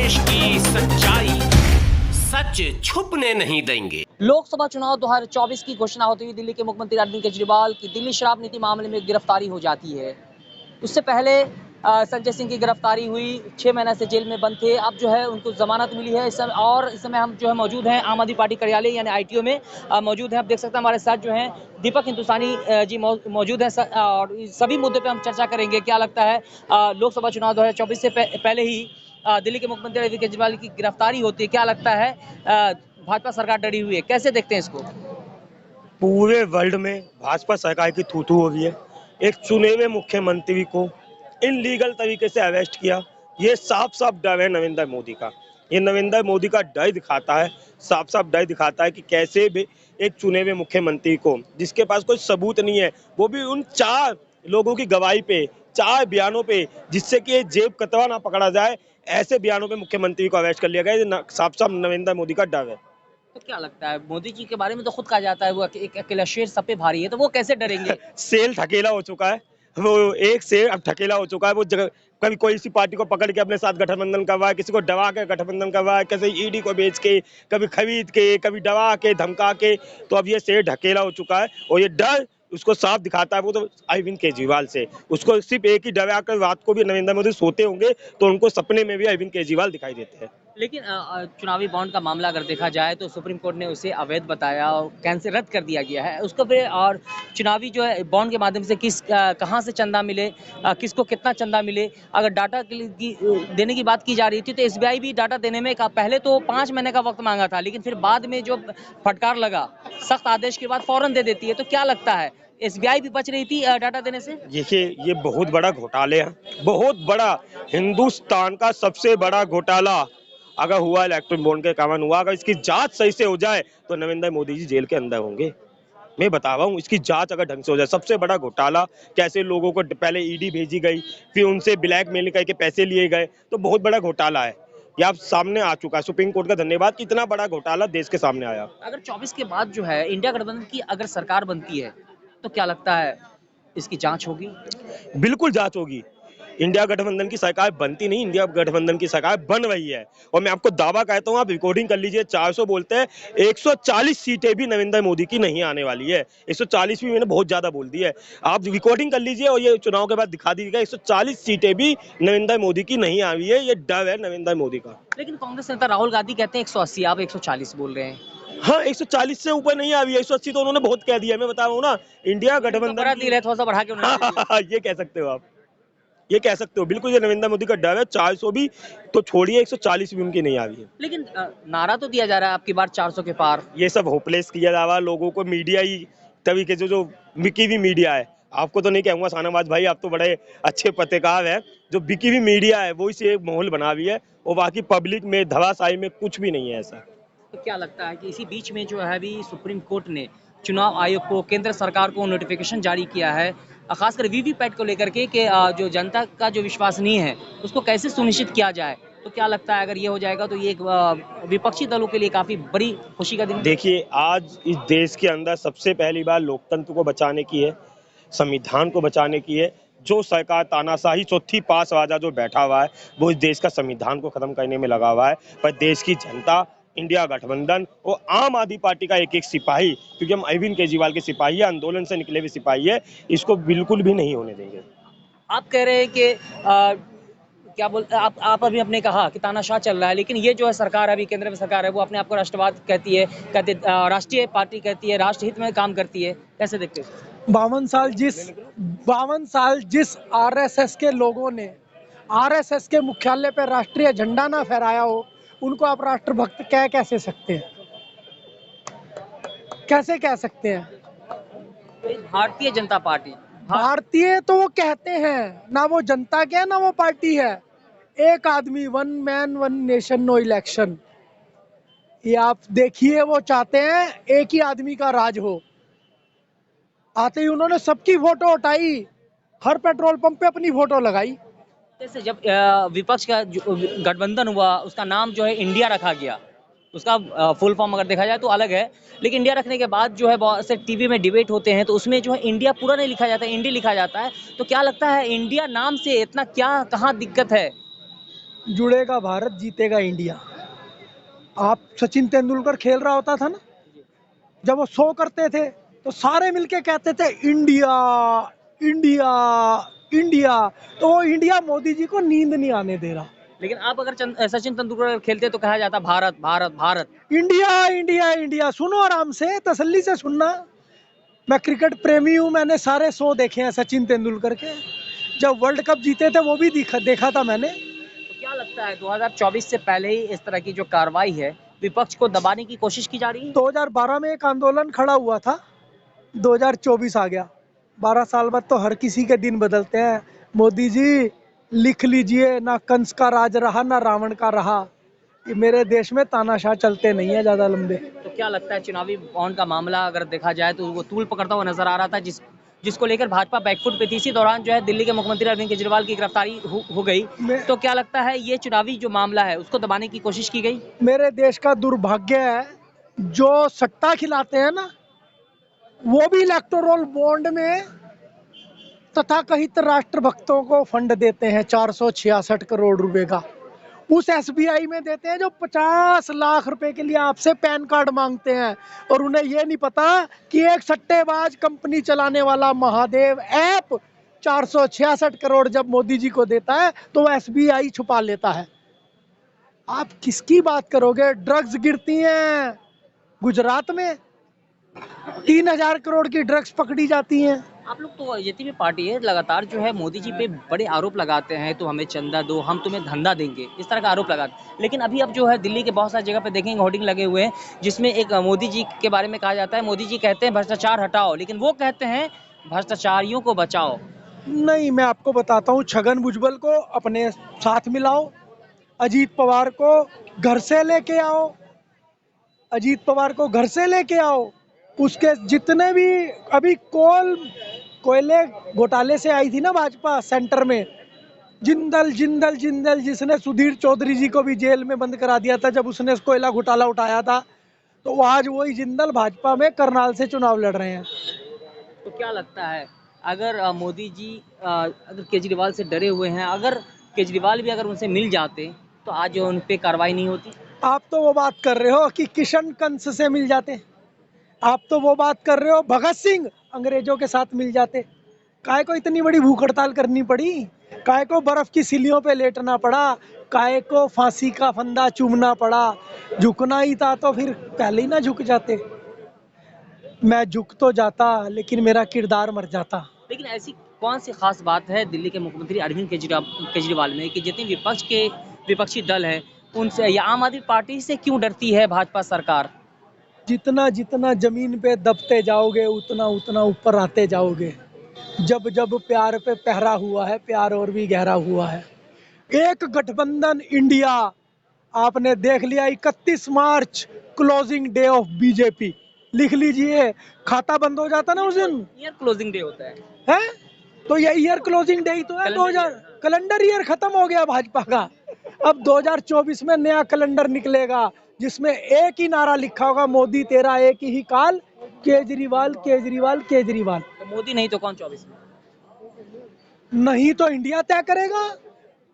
देश की सच्चाई सच छुपने नहीं देंगे। लोकसभा चुनाव 2024 की घोषणा होते ही दिल्ली के मुख्यमंत्री अरविंद केजरीवाल की दिल्ली शराब नीति मामले में गिरफ्तारी हो जाती है। उससे पहले संजय सिंह की गिरफ्तारी हुई, 6 महीने से जेल में बंद थे। अब जो है उनको जमानत मिली है। इस समय हम जो है मौजूद हैं आम आदमी पार्टी कार्यालय यानी आईटीओ में मौजूद हैं। आप देख सकते हैं हमारे साथ जो हैं दीपक हिंदुस्तानी जी मौजूद हैं और सभी मुद्दे पे हम चर्चा करेंगे। क्या लगता है लोकसभा चुनाव 2024 से पहले ही दिल्ली के मुख्यमंत्री अरविंद केजरीवाल की गिरफ्तारी होती है, क्या लगता है भाजपा सरकार डरी हुई है, कैसे देखते हैं इसको? पूरे वर्ल्ड में भाजपा सरकार की थू-थू हो रही है। एक चुने हुए मुख्यमंत्री को इनलीगल तरीके से अरेस्ट किया, ये साफ साफ डर है नरेंद्र मोदी का। ये नरेंद्र मोदी का डर दिखाता है, साफ साफ डर दिखाता है कि कैसे भी एक चुने हुए मुख्यमंत्री को, जिसके पास कोई सबूत नहीं है, वो भी उन 4 लोगों की गवाही पे, 4 बयानों पे, जिससे कि जेब कतरा ना पकड़ा जाए, ऐसे बयानों पे मुख्यमंत्री को अरेस्ट कर लिया गया। ये साफ साफ नरेंद्र मोदी का डर है। तो क्या लगता है मोदी जी के बारे में तो खुद कहा जाता है वो एक अकेला शेर सब पे भारी है, तो वो कैसे डरेंगे? सेल ठकेला हो चुका है, वो एक शेर अब ठकेला हो चुका है। वो जगह कभी कोई सी पार्टी को पकड़ के अपने साथ गठबंधन करवाए, किसी को डरा के गठबंधन करवाए, कैसे ईडी को बेच के, कभी खरीद के, कभी डरा के, धमका के। तो अब ये शेर ढकेला हो चुका है और ये डर उसको साफ दिखाता है वो तो अरविंद केजरीवाल से। उसको सिर्फ एक ही डर आकर रात को भी नरेंद्र मोदी सोते होंगे तो उनको सपने में भी अरविंद केजरीवाल दिखाई देते हैं। लेकिन चुनावी बॉन्ड का मामला अगर देखा जाए तो सुप्रीम कोर्ट ने उसे अवैध बताया और कैंसिल रद्द कर दिया गया है उसको फिर। और चुनावी जो है बॉन्ड के माध्यम से कहाँ से चंदा मिले, किसको कितना चंदा मिले, अगर डाटा देने की बात की जा रही थी तो एसबीआई भी डाटा देने में पहले तो 5 महीने का वक्त मांगा था, लेकिन फिर बाद में जो फटकार लगा सख्त आदेश के बाद फौरन दे देती है। तो क्या लगता है एसबीआई भी बच रही थी डाटा देने से? देखिए ये बहुत बड़ा घोटाले है, बहुत बड़ा, हिंदुस्तान का सबसे बड़ा घोटाला अगर हुआ इलेक्ट्रॉनिक बॉन्ड के कारण हुआ। अगर इसकी जांच सही से हो जाए तो नरेंद्र मोदी जी जेल के अंदर होंगे। मैं बता रहा हूँ, इसकी जांच अगर ढंग से हो जाए, सबसे बड़ा घोटाला। कैसे लोगों को पहले ईडी भेजी गई, फिर उनसे ब्लैकमेल करके पैसे लिए गए, तो बहुत बड़ा घोटाला है। ये आप सामने आ चुका है। सुप्रीम कोर्ट का धन्यवाद कि इतना बड़ा घोटाला देश के सामने आया। अगर 24 के बाद जो है इंडिया गठबंधन की अगर सरकार बनती है तो क्या लगता है इसकी जांच होगी? बिल्कुल जांच होगी। इंडिया गठबंधन की सरकार बनती नहीं, इंडिया गठबंधन की सरकार बन रही है। और मैं आपको दावा कहता हूँ, आप रिकॉर्डिंग कर लीजिए, 400 बोलते हैं, 140 सीटें भी नरेंद्र मोदी की नहीं आने वाली है। 140 भी मैंने बहुत ज्यादा बोल दी है, आप रिकॉर्डिंग कर लीजिए और ये चुनाव के बाद दिखा दीजिएगा, 140 सीटें भी नरेंद्र मोदी की नहीं आई है। ये डर है नरेंद्र मोदी का। लेकिन कांग्रेस नेता राहुल गांधी कहते हैं 180, आप 140 बोल रहे हैं। हाँ, 140 से ऊपर नहीं आई है, 180 तो उन्होंने बहुत कह दिया। मैं बता रहा हूँ ना, इंडिया गठबंधन थोड़ा सा बढ़ा के उन्होंने ये कह सकते हो आप, ये कह सकते हो बिल्कुल। ये नरेंद्र मोदी का डर है। 400 भी तो छोड़िए, 140 भी उनकी नहीं आ रही है। लेकिन नारा तो दिया जा रहा है आपकी बार 400 के पार। ये सब होपलेस किया जा रहा है लोगों को। मीडिया ही तरीके से जो बिकी हुई मीडिया है, आपको तो नहीं कहूंगा शाहनवाज भाई, आप तो बड़े अच्छे पत्रकार हैं। जो बिकी हुई मीडिया है वो इसे एक माहौल बना रही है और बाकी पब्लिक में धराशायी में कुछ भी नहीं है ऐसा। तो क्या लगता है कि इसी बीच में जो है अभी सुप्रीम कोर्ट ने चुनाव आयोग को, केंद्र सरकार को नोटिफिकेशन जारी किया है खासकर वीवीपैट को लेकर के कि जो जनता का जो विश्वास नहीं है उसको कैसे सुनिश्चित किया जाए। तो क्या लगता है अगर ये हो जाएगा तो ये एक विपक्षी दलों के लिए काफी बड़ी खुशी का दिन है? देखिए, आज इस देश के अंदर सबसे पहली बार लोकतंत्र को बचाने की है, संविधान को बचाने की है। जो सरकार तानाशाही चौथी पास राजा जो बैठा हुआ है वो इस देश का संविधान को खत्म करने में लगा हुआ है। पर देश की जनता, इंडिया गठबंधन और आम आदमी पार्टी का एक एक सिपाही, क्योंकि हम अरविंद केजरीवाल के सिपाही है, आंदोलन से निकले हुए सिपाही है, इसको बिल्कुल भी नहीं होने देंगे। आप कह रहे हैं कि क्या बोलते आप अभी आपने कहा कि तानाशाह चल रहा है, लेकिन ये जो है सरकार अभी केंद्र में सरकार है वो अपने आप को राष्ट्रवाद कहती है, राष्ट्रीय पार्टी कहती है, राष्ट्रहित में काम करती है, कैसे देखते हैं? 52 साल जिस आरएसएस के लोगों ने आरएसएस के मुख्यालय पर राष्ट्रीय झंडा ना फहराया हो, उनको आप राष्ट्रभक्त कह कैसे सकते हैं? कैसे कह सकते हैं? भारतीय जनता पार्टी, भारतीय तो वो कहते हैं ना, वो जनता के है ना वो पार्टी है। एक आदमी, one man one nation no election. ये आप देखिए, वो चाहते हैं एक ही आदमी का राज हो। आते ही उन्होंने सबकी फोटो हटाई, हर पेट्रोल पंप पे अपनी फोटो लगाई। जैसे जब विपक्ष का गठबंधन हुआ उसका नाम जो है इंडिया रखा गया, उसका फुल फॉर्म अगर देखा जाए तो अलग है, लेकिन इंडिया रखने के बाद जो है बहुत से टीवी में डिबेट होते हैं तो उसमें जो है इंडिया पूरा नहीं लिखा जाता है, इंडिया लिखा जाता है। तो क्या लगता है इंडिया नाम से इतना क्या, कहाँ दिक्कत है? जुड़ेगा भारत, जीतेगा इंडिया। आप सचिन तेंदुलकर खेल रहा होता था ना, जब वो शो करते थे तो सारे मिलके कहते थे इंडिया इंडिया इंडिया। तो वो इंडिया मोदी जी को नींद नहीं आने दे रहा। लेकिन आप अगर सचिन तेंदुलकर खेलते तो कहा जाता Bharat Bharat Bharat. India India India. सुनो आराम से, तसल्ली से सुनना। मैं क्रिकेट प्रेमी हूँ, मैंने सारे शो देखे हैं सचिन तेंदुलकर के। जब वर्ल्ड कप जीते थे वो भी देखा था मैंने। तो क्या लगता है 2024 से पहले ही इस तरह की जो कार्रवाई है विपक्ष को दबाने की कोशिश की जा रही है? 2012 में एक आंदोलन खड़ा हुआ था, 2024 आ गया। 12 साल बाद तो हर किसी के दिन बदलते हैं। मोदी जी लिख लीजिए, ना कंस का राज रहा ना रावण का रहा। ये मेरे देश में तानाशाह चलते नहीं है ज्यादा लंबे। तो क्या लगता है चुनावी बॉन्ड का मामला अगर देखा जाए तो वो तूल पकड़ता हुआ नजर आ रहा था, जिसको लेकर भाजपा बैकफुट पे थी। इसी दौरान जो है दिल्ली के मुख्यमंत्री अरविंद केजरीवाल की गिरफ्तारी हो गई। तो क्या लगता है ये चुनावी जो मामला है उसको दबाने की कोशिश की गई? मेरे देश का दुर्भाग्य है, जो सट्टा खिलाते हैं ना वो भी इलेक्टोरल बॉन्ड में तथाकथित राष्ट्रभक्तों को फंड देते हैं 466 करोड़ रुपए का। उस एसबीआई में देते हैं जो 50 लाख रुपए के लिए आपसे पैन कार्ड मांगते हैं, और उन्हें यह नहीं पता कि एक सट्टेबाज कंपनी चलाने वाला महादेव ऐप 466 करोड़ जब मोदी जी को देता है तो एसबीआई छुपा लेता है। आप किसकी बात करोगे? ड्रग्स गिरती हैं गुजरात में, 3000 करोड़ की ड्रग्स पकड़ी जाती हैं। आप लोग तो जितनी भी पार्टी है लगातार जो है मोदी जी पे बड़े आरोप लगाते हैं, तो हमें चंदा दो, हम तुम्हें धंधा देंगे, इस तरह का आरोप लगाते हैं। लेकिन अभी अब जो है दिल्ली के बहुत सारी जगह पे देखेंगे होर्डिंग लगे हुए हैं जिसमें एक मोदी जी के बारे में कहा जाता है। मोदी जी कहते हैं भ्रष्टाचार हटाओ, लेकिन वो कहते हैं भ्रष्टाचारियों को बचाओ। नहीं, मैं आपको बताता हूँ, छगन भुजबल को अपने साथ मिलाओ, अजीत पवार को घर से लेके आओ, अजीत पवार को घर से लेके आओ। उसके जितने भी अभी कोयले घोटाले से आई थी ना भाजपा सेंटर में, जिंदल जिंदल जिंदल जिसने सुधीर चौधरी जी को भी जेल में बंद करा दिया था जब उसने कोयला घोटाला उठाया था, तो आज वही जिंदल भाजपा में करनाल से चुनाव लड़ रहे हैं। तो क्या लगता है अगर मोदी जी अगर केजरीवाल से डरे हुए हैं, अगर केजरीवाल भी अगर उनसे मिल जाते तो आज उन पे कार्रवाई नहीं होती? आप तो वो बात कर रहे हो कि किशन कंस से मिल जाते, आप तो वो बात कर रहे हो भगत सिंह अंग्रेजों के साथ मिल जाते। काय को इतनी बड़ी भूख हड़ताल करनी पड़ी? काय को बर्फ की सिलियों पे लेटना पड़ा? काय को फांसी का फंदा चूमना पड़ा? झुकना ही था तो फिर पहले ही ना झुक जाते। मैं झुक तो जाता लेकिन मेरा किरदार मर जाता। लेकिन ऐसी कौन सी खास बात है दिल्ली के मुख्यमंत्री अरविंद केजरीवाल में कि जितने विपक्षी दल है उनसे या आम आदमी पार्टी से क्यों डरती है भाजपा सरकार? जितना जितना जमीन पे दबते जाओगे उतना उतना ऊपर आते जाओगे। जब जब प्यार पे पहरा हुआ है, प्यार और भी गहरा हुआ है। एक गठबंधन इंडिया, आपने देख लिया 31 मार्च क्लोजिंग डे ऑफ बीजेपी। लिख लीजिए, खाता बंद हो जाता ना उस दिन, ईयर क्लोजिंग डे होता है तो ये ईयर क्लोजिंग डे ही तो है। 2000 कैलेंडर ईयर खत्म हो गया भाजपा का। अब 2024 में नया कैलेंडर निकलेगा जिसमें एक ही नारा लिखा होगा, मोदी तेरा एक ही काल, केजरीवाल केजरीवाल केजरीवाल। तो मोदी नहीं तो कौन 24 में? नहीं तो इंडिया तय करेगा।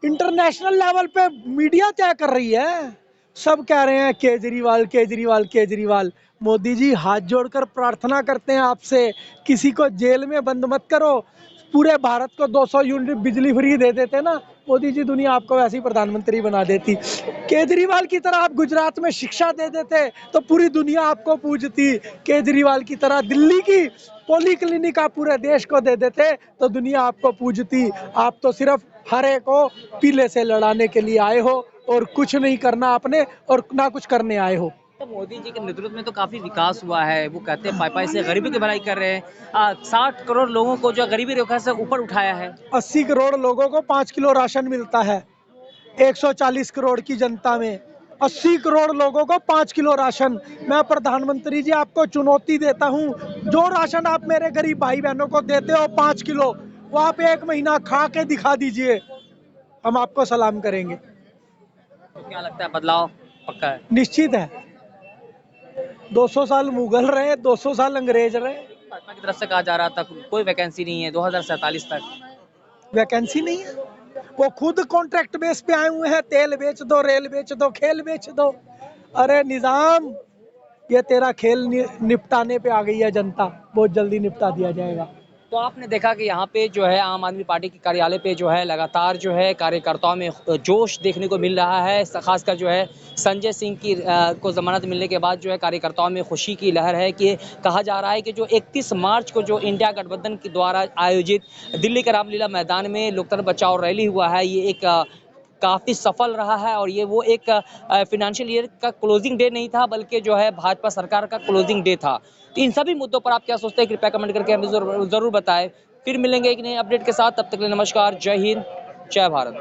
इंटरनेशनल लेवल पे मीडिया तय कर रही है, सब कह रहे हैं केजरीवाल केजरीवाल केजरीवाल। मोदी जी हाथ जोड़कर प्रार्थना करते हैं आपसे, किसी को जेल में बंद मत करो। पूरे भारत को 200 यूनिट बिजली फ्री दे देते ना मोदी जी, दुनिया आपको वैसे ही प्रधानमंत्री बना देती। केजरीवाल की तरह आप गुजरात में शिक्षा दे देते तो पूरी दुनिया आपको पूजती। केजरीवाल की तरह दिल्ली की पॉलीक्लिनिक आप पूरे देश को दे देते तो दुनिया आपको पूजती। आप तो सिर्फ हरे को पीले से लड़ाने के लिए आए हो और कुछ नहीं करना आपने, और ना कुछ करने आए हो। तो मोदी जी के नेतृत्व में तो काफी विकास हुआ है। वो कहते हैं पाई से गरीबी की भलाई कर रहे हैं। 60 करोड़ लोगों को जो गरीबी रेखा से ऊपर उठाया है। 80 करोड़ लोगों को 5 किलो राशन मिलता है। 140 करोड़ की जनता में 80 करोड़ लोगों को 5 किलो राशन। मैं प्रधानमंत्री जी आपको चुनौती देता हूं, जो राशन आप मेरे गरीब भाई बहनों को देते हो 5 किलो, वो आप 1 महीना खा के दिखा दीजिए, हम आपको सलाम करेंगे। तो क्या लगता है बदलाव पक्का है? निश्चित है। 200 साल मुगल रहे, 200 साल अंग्रेज रहे। भाजपा की तरफ से कहा जा रहा था कोई वैकेंसी नहीं है 2047 तक। वैकेंसी नहीं है, वो खुद कॉन्ट्रैक्ट बेस पे आए हुए हैं, तेल बेच दो, रेल बेच दो, खेल बेच दो। अरे निजाम, ये तेरा खेल निपटाने पे आ गई है जनता, बहुत जल्दी निपटा दिया जाएगा। तो आपने देखा कि यहाँ पे जो है आम आदमी पार्टी के कार्यालय पे जो है लगातार जो है कार्यकर्ताओं में जोश देखने को मिल रहा है। खासकर जो है संजय सिंह की को जमानत मिलने के बाद जो है कार्यकर्ताओं में खुशी की लहर है कि कहा जा रहा है कि जो 31 मार्च को जो इंडिया गठबंधन के द्वारा आयोजित दिल्ली के रामलीला मैदान में लोकतंत्र बचाओ रैली हुआ है, ये एक काफ़ी सफल रहा है। और ये वो एक फिनेंशियल ईयर का क्लोजिंग डे नहीं था, बल्कि जो है भाजपा सरकार का क्लोजिंग डे था। तो इन सभी मुद्दों पर आप क्या सोचते हैं, कृपया कमेंट करके हमें जरूर बताएं। फिर मिलेंगे एक नए अपडेट के साथ, तब तक के लिए नमस्कार, जय हिंद, जय भारत।